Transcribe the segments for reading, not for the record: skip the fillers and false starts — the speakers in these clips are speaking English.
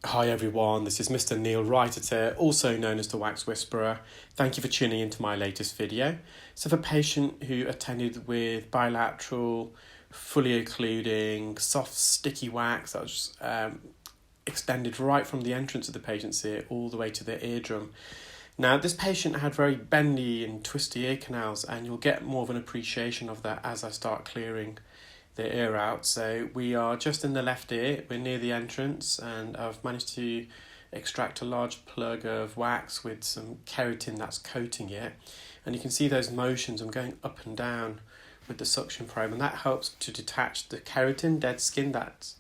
Hi everyone, this is Mr Neel Raithatha, also known as the Wax Whisperer. Thank you for tuning into my latest video. So for a patient who attended with bilateral, fully occluding, soft sticky wax that was extended right from the entrance of the patient's ear all the way to their eardrum. Now this patient had very bendy and twisty ear canals, and you'll get more of an appreciation of that as I start clearing the ear out. So we are just in the left ear, we're near the entrance, and I've managed to extract a large plug of wax with some keratin that's coating it, and you can see those motions. I'm going up and down with the suction probe, and that helps to detach the keratin, dead skin, that's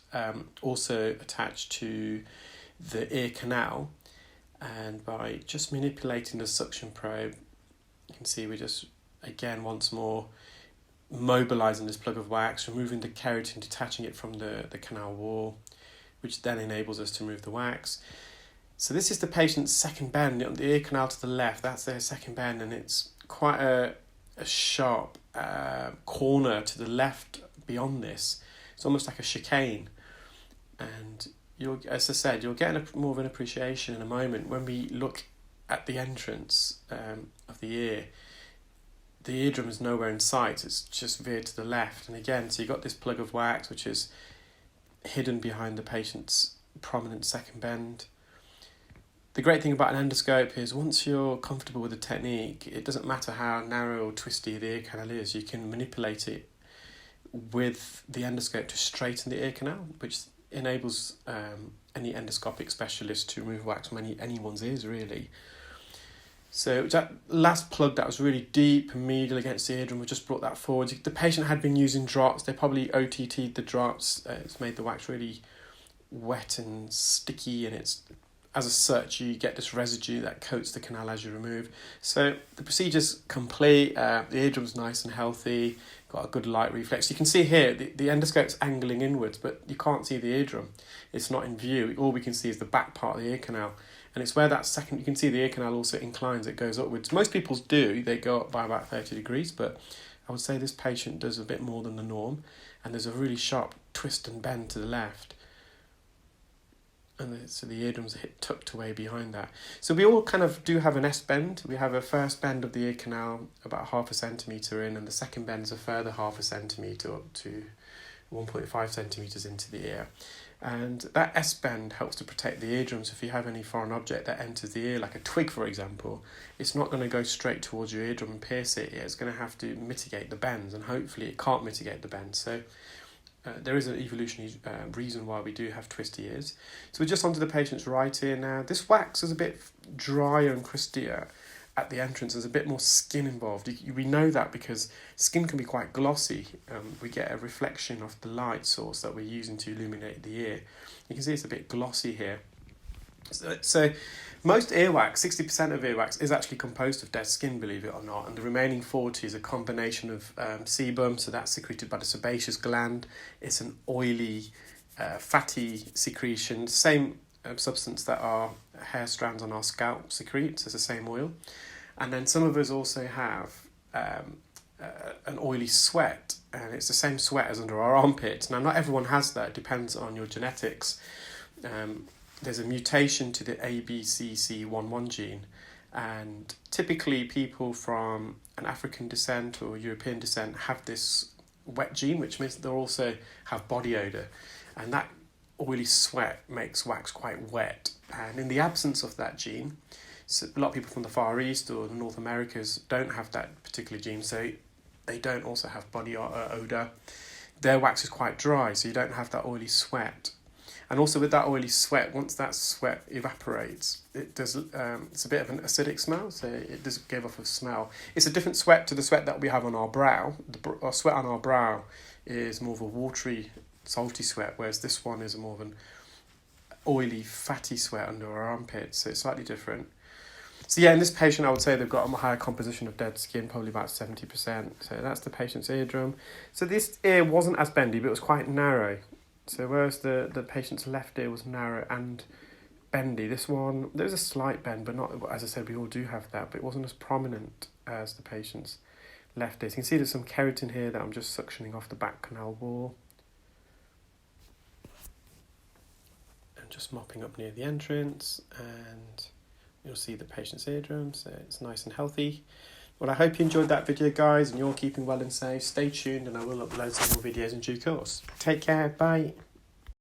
also attached to the ear canal. And by just manipulating the suction probe, you can see we just again once more mobilizing this plug of wax, removing the keratin, detaching it from the canal wall, which then enables us to move the wax. So this is the patient's second bend on the ear canal to the left. That's their second bend, and it's quite a sharp corner to the left beyond this. It's almost like a chicane, and as I said, you'll get more of an appreciation in a moment when we look at the entrance of the ear. The eardrum is nowhere in sight, it's just veered to the left. And again, so you've got this plug of wax which is hidden behind the patient's prominent second bend. The great thing about an endoscope is once you're comfortable with the technique, it doesn't matter how narrow or twisty the ear canal is, you can manipulate it with the endoscope to straighten the ear canal, which enables any endoscopic specialist to remove wax from anyone's ears really. So that last plug that was really deep and medial against the eardrum, we just brought that forward. The patient had been using drops. They probably OTT'd the drops. It's made the wax really wet and sticky, and it's as such you get this residue that coats the canal as you remove. So the procedure's complete. The eardrum's nice and healthy. Got a good light reflex. You can see here the endoscope's angling inwards, but you can't see the eardrum. It's not in view. All we can see is the back part of the ear canal. And it's where that second, you can see the ear canal also inclines, it goes upwards. Most people's do, they go up by about 30 degrees, but I would say this patient does a bit more than the norm, and there's a really sharp twist and bend to the left. And so the eardrum's tucked away behind that. So we all kind of do have an S-bend. We have a first bend of the ear canal about 0.5 centimetre in, and the second bend is a further 0.5 centimetre up to 1.5 centimetres into the ear. And that S-bend helps to protect the eardrum. So if you have any foreign object that enters the ear, like a twig for example, it's not going to go straight towards your eardrum and pierce it. It's going to have to mitigate the bends, and hopefully it can't mitigate the bends. So there is an evolutionary reason why we do have twisty ears. So we're just onto the patient's right ear now. This wax is a bit drier and crispier at the entrance. There's a bit more skin involved. We know that because skin can be quite glossy. We get a reflection of the light source that we're using to illuminate the ear. You can see it's a bit glossy here. So most earwax, 60% of earwax is actually composed of dead skin, believe it or not, and the remaining 40 is a combination of sebum, so that's secreted by the sebaceous gland. It's an oily, fatty secretion, same substance that our hair strands on our scalp secretes, it's the same oil. And then some of us also have an oily sweat, and it's the same sweat as under our armpits. Now not everyone has that, it depends on your genetics. There's a mutation to the ABCC11 gene, and typically people from an African descent or European descent have this wet gene, which means they'll also have body odour, and that oily sweat makes wax quite wet. And in the absence of that gene, so a lot of people from the Far East or the North Americas don't have that particular gene, so they don't also have body odour. Their wax is quite dry, so you don't have that oily sweat. And also with that oily sweat, once that sweat evaporates, it does. It's a bit of an acidic smell, so it does give off a smell. It's a different sweat to the sweat that we have on our brow. Our sweat on our brow is more of a watery, salty sweat, whereas this one is more of an oily, fatty sweat under our armpits, so it's slightly different. So yeah, in this patient, I would say they've got a higher composition of dead skin, probably about 70%. So that's the patient's eardrum. So this ear wasn't as bendy, but it was quite narrow. So whereas the patient's left ear was narrow and bendy, this one, there's a slight bend, but not, as I said, we all do have that, but it wasn't as prominent as the patient's left ear. So you can see there's some keratin here that I'm just suctioning off the back canal wall. just mopping up near the entrance, and you'll see the patient's eardrum, so it's nice and healthy. Well, I hope you enjoyed that video, guys, and you're keeping well and safe. Stay tuned, and I will upload some more videos in due course. Take care. Bye.